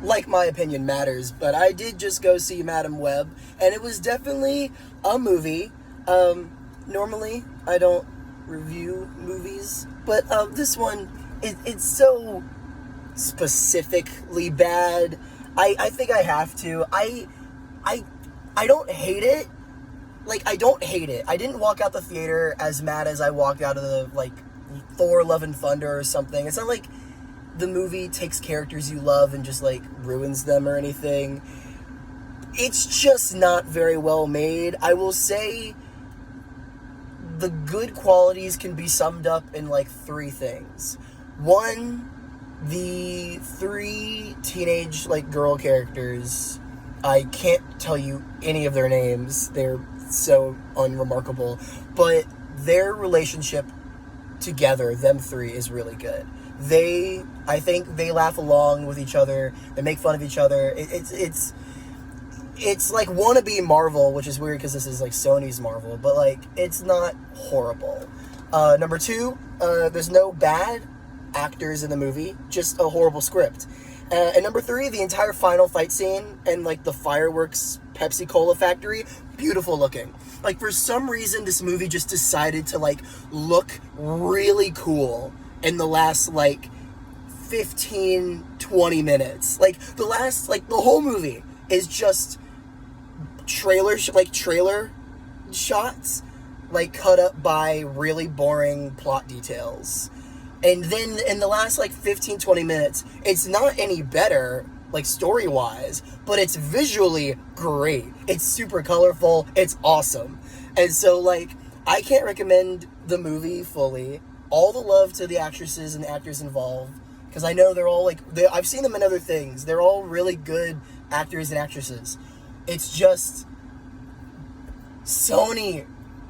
like my opinion matters, but I did just go see Madam Web, and it was definitely a movie. Normally, I don't review movies, but this one, it's so specifically bad. I think I have to. I don't hate it. Like, I don't hate it. I didn't walk out the theater as mad as I walked out of the, like, Thor Love and Thunder or something. It's not like the movie takes characters you love and just, like, ruins them or anything. It's just not very well made. I will say the good qualities can be summed up in, like, 3 things. 1, the 3 teenage, like, girl characters. I can't tell you any of their names. They're so unremarkable. But their relationship together, them 3, is really good. I think they laugh along with each other. They make fun of each other. It's like wannabe Marvel, which is weird because this is like Sony's Marvel, but like it's not horrible. Number 2, there's no bad actors in the movie, just a horrible script. And number 3, the entire final fight scene and like the fireworks Pepsi Cola factory, beautiful looking. Like for some reason this movie just decided to like look really cool in the last like 15-20 minutes. Like the whole movie is just trailer shots like cut up by really boring plot details. And then in the last like 15-20 minutes, it's not any better like story-wise, but it's visually great. It's super colorful. It's awesome. And so like I can't recommend the movie fully. All the love to the actresses and actors involved, because I know they're all like I've seen them in other things. They're all really good actors and actresses. It's just Sony.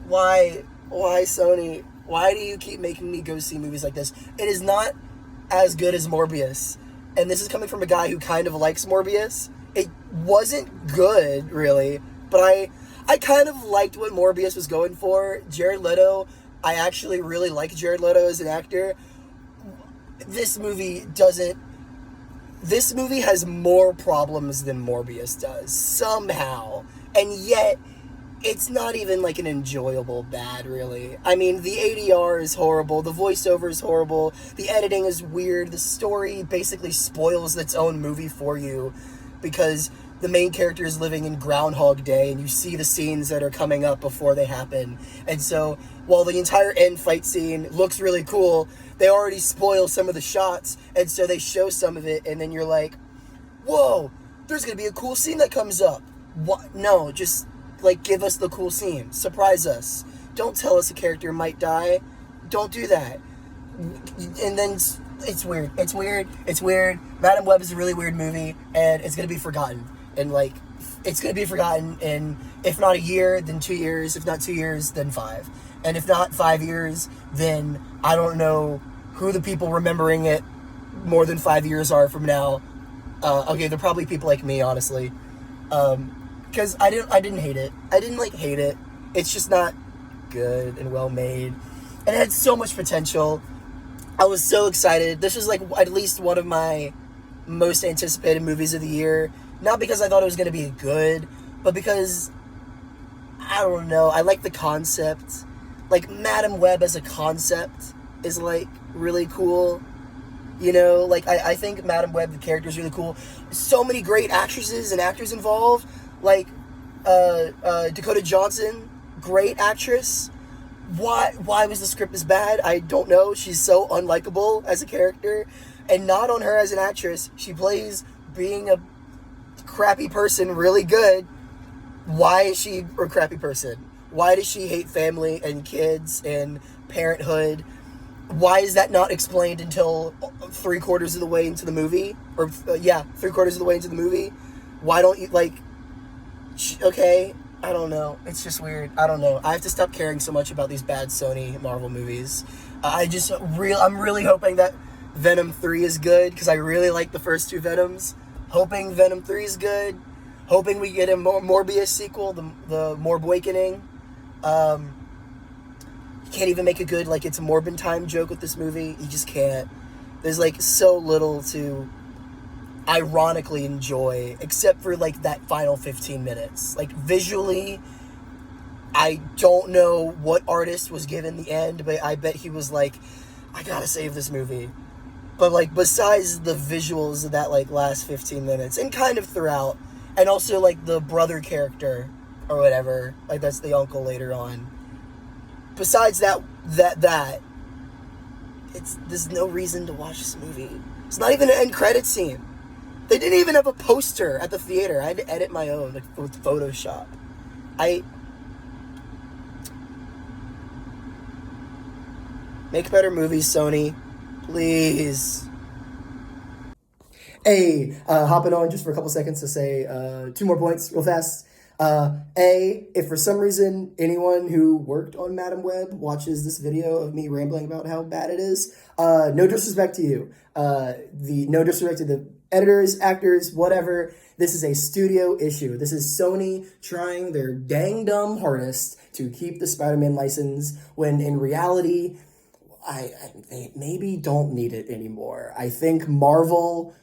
Why Sony? Why do you keep making me go see movies like this? It is not as good as Morbius. And this is coming from a guy who kind of likes Morbius. It wasn't good, really, but I kind of liked what Morbius was going for. Jared Leto, I actually really like Jared Leto as an actor. This movie has more problems than Morbius does, somehow. And yet, it's not even like an enjoyable bad, really. I mean, the ADR is horrible, the voiceover is horrible, the editing is weird, the story basically spoils its own movie for you because the main character is living in Groundhog Day and you see the scenes that are coming up before they happen. And so, while the entire end fight scene looks really cool, they already spoil some of the shots, and so they show some of it, and then you're like, whoa, there's gonna be a cool scene that comes up. What? No, just like, give us the cool scene. Surprise us. Don't tell us a character might die. Don't do that. And then it's weird. It's weird. Madam Web is a really weird movie, and it's going to be forgotten. And, like, it's going to be forgotten in, if not a year, then 2 years. If not 2 years, then 5. And if not 5 years, then I don't know who the people remembering it more than 5 years are from now. Okay, they're probably people like me, honestly. Because I didn't hate it. I didn't, like, hate it. It's just not good and well made. And it had so much potential. I was so excited. This was, like, at least one of my most anticipated movies of the year. Not because I thought it was going to be good, but because, I don't know, I like the concept. Like, Madam Web as a concept is, like, really cool. You know, like, I think Madam Web, the character, is really cool. So many great actresses and actors involved. Like, Dakota Johnson, great actress. Why was the script as bad? I don't know. She's so unlikable as a character. And not on her as an actress. She plays being a crappy person really good. Why is she a crappy person? Why does she hate family and kids and parenthood? Why is that not explained until 3/4 of the way into the movie? Or, 3/4 of the way into the movie? Why don't you, like... Okay, I don't know. It's just weird. I don't know. I have to stop caring so much about these bad Sony Marvel movies. I'm really hoping that Venom 3 is good, because I really like the first 2 Venoms. Hoping Venom 3 is good. Hoping we get a Morbius sequel, the Morb Awakening. You can't even make a good, like, it's a Morbin time joke with this movie. You just can't. There's, like, so little to ironically enjoy, except for like that final 15 minutes. Like visually, I don't know what artist was given the end, but I bet he was like, I gotta save this movie. But like besides the visuals of that like last 15 minutes and kind of throughout, and also like the brother character or whatever, like that's the uncle later on. Besides that, there's no reason to watch this movie. It's not even an end credit scene. They didn't even have a poster at the theater. I had to edit my own like, with Photoshop. Make better movies, Sony. Please. Hey, hopping on just for a couple seconds to say 2 more points real fast. If for some reason anyone who worked on Madam Web watches this video of me rambling about how bad it is, no disrespect to you. No disrespect to the editors, actors, whatever. This is a studio issue. This is Sony trying their dang dumb hardest to keep the Spider-Man license when in reality, they maybe don't need it anymore. I think Marvel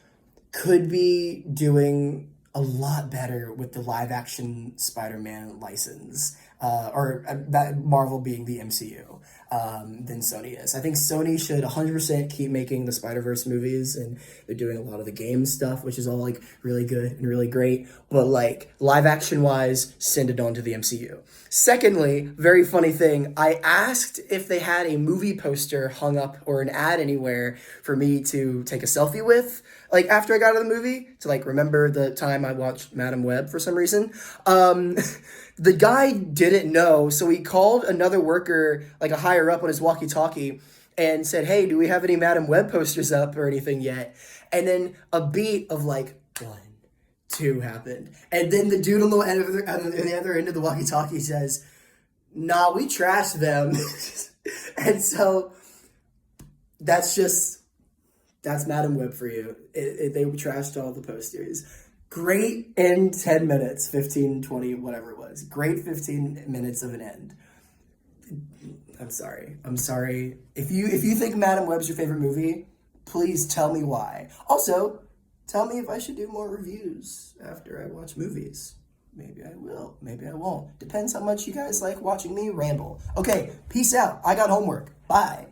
could be doing a lot better with the live action Spider-Man license, or that Marvel being the MCU, than Sony is. I think Sony should 100% keep making the Spider-Verse movies, and they're doing a lot of the game stuff, which is all like really good and really great, but like live action wise, send it on to the MCU. Secondly, very funny thing, I asked if they had a movie poster hung up or an ad anywhere for me to take a selfie with, like after I got out of the movie, to like remember the time I watched Madam Web for some reason. The guy didn't know, so he called another worker, like a higher up on his walkie-talkie, and said, hey, do we have any Madam Web posters up or anything yet? And then a beat of like 1, 2 happened. And then the dude on the other end of the walkie-talkie says, nah, we trashed them. And so that's Madam Web for you. They trashed all the posters. Great in 10 minutes, 15, 20, whatever it was. Great 15 minutes of an end. I'm sorry. If you think Madam Web's your favorite movie, please tell me why. Also, tell me if I should do more reviews after I watch movies. Maybe I will. Maybe I won't. Depends how much you guys like watching me ramble. Okay, peace out. I got homework. Bye.